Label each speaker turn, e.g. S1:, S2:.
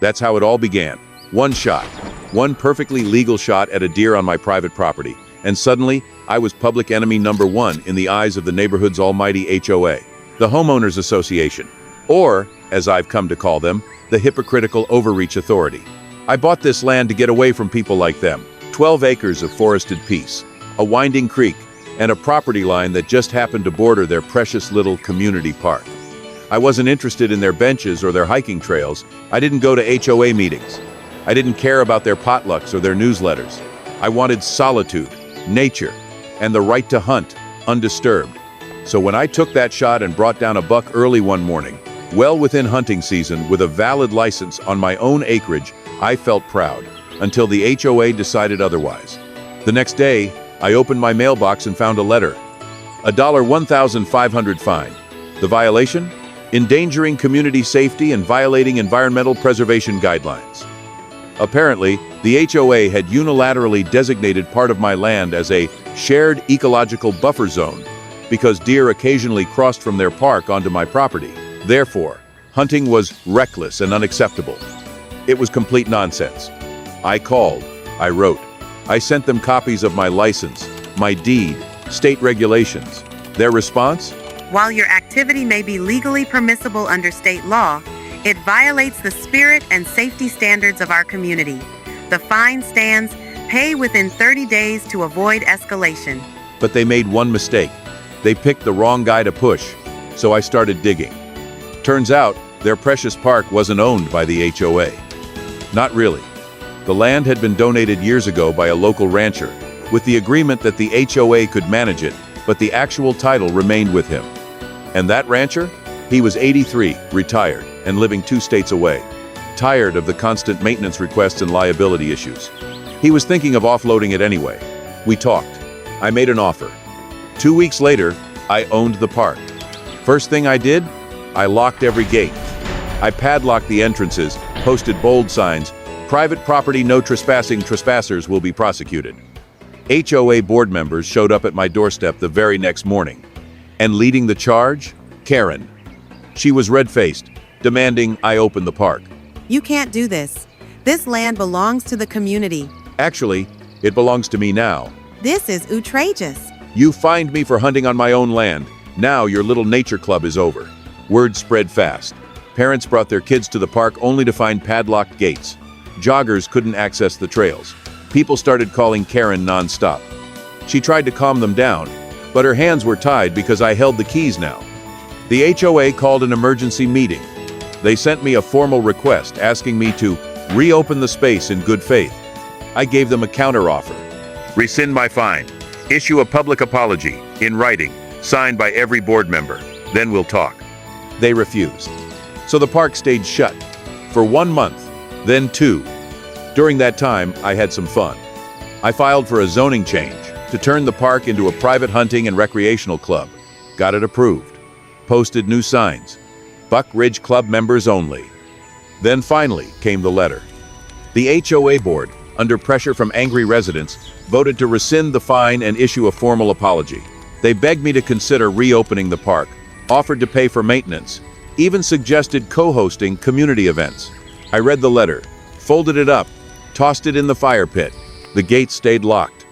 S1: That's how it all began. One shot. One perfectly legal shot at a deer on my private property. And suddenly, I was public enemy number one in the eyes of the neighborhood's almighty HOA, the Homeowners Association, or, as I've come to call them, the hypocritical overreach authority. I bought this land to get away from people like them. 12 acres of forested peace, a winding creek, and a property line that just happened to border their precious little community park. I wasn't interested in their benches or their hiking trails. I didn't go to HOA meetings. I didn't care about their potlucks or their newsletters. I wanted solitude, nature, and the right to hunt, undisturbed. So when I took that shot and brought down a buck early one morning, well within hunting season with a valid license on my own acreage, I felt proud, until the HOA decided otherwise. The next day, I opened my mailbox and found a letter. A $1,500 fine. The violation? Endangering community safety and violating environmental preservation guidelines. Apparently, the HOA had unilaterally designated part of my land as a shared ecological buffer zone because deer occasionally crossed from their park onto my property. Therefore, hunting was reckless and unacceptable. It was complete nonsense. I called, I wrote, I sent them copies of my license, my deed, state regulations. Their response?
S2: While your activity may be legally permissible under state law, it violates the spirit and safety standards of our community. The fine stands, pay within 30 days to avoid escalation.
S1: But they made one mistake. They picked the wrong guy to push, so I started digging. Turns out, their precious park wasn't owned by the HOA. Not really. The land had been donated years ago by a local rancher, with the agreement that the HOA could manage it, but the actual title remained with him. And that rancher? He was 83, retired, and living 2 states away. Tired of the constant maintenance requests and liability issues. He was thinking of offloading it anyway. We talked. I made an offer. 2 weeks later, I owned the park. First thing I did? I locked every gate. I padlocked the entrances, posted bold signs, "Private property, no trespassing, trespassers will be prosecuted." HOA board members showed up at my doorstep the very next morning. And leading the charge? Karen. She was red-faced, demanding I open the park.
S2: You can't do this. This land belongs to the community.
S1: Actually, it belongs to me now.
S2: This is outrageous.
S1: You fined me for hunting on my own land. Now your little nature club is over. Word spread fast. Parents brought their kids to the park only to find padlocked gates. Joggers couldn't access the trails. People started calling Karen non-stop. She tried to calm them down, but her hands were tied because I held the keys now. The HOA called an emergency meeting. They sent me a formal request asking me to reopen the space in good faith. I gave them a counteroffer. Rescind my fine. Issue a public apology, in writing, signed by every board member. Then we'll talk. They refused. So the park stayed shut for 1 month, then 2. During that time, I had some fun. I filed for a zoning change to turn the park into a private hunting and recreational club. Got it approved. Posted new signs. Buck Ridge Club members only. Then finally came the letter. The HOA board, under pressure from angry residents, voted to rescind the fine and issue a formal apology. They begged me to consider reopening the park, offered to pay for maintenance, even suggested co-hosting community events. I read the letter, folded it up, tossed it in the fire pit. The gate stayed locked.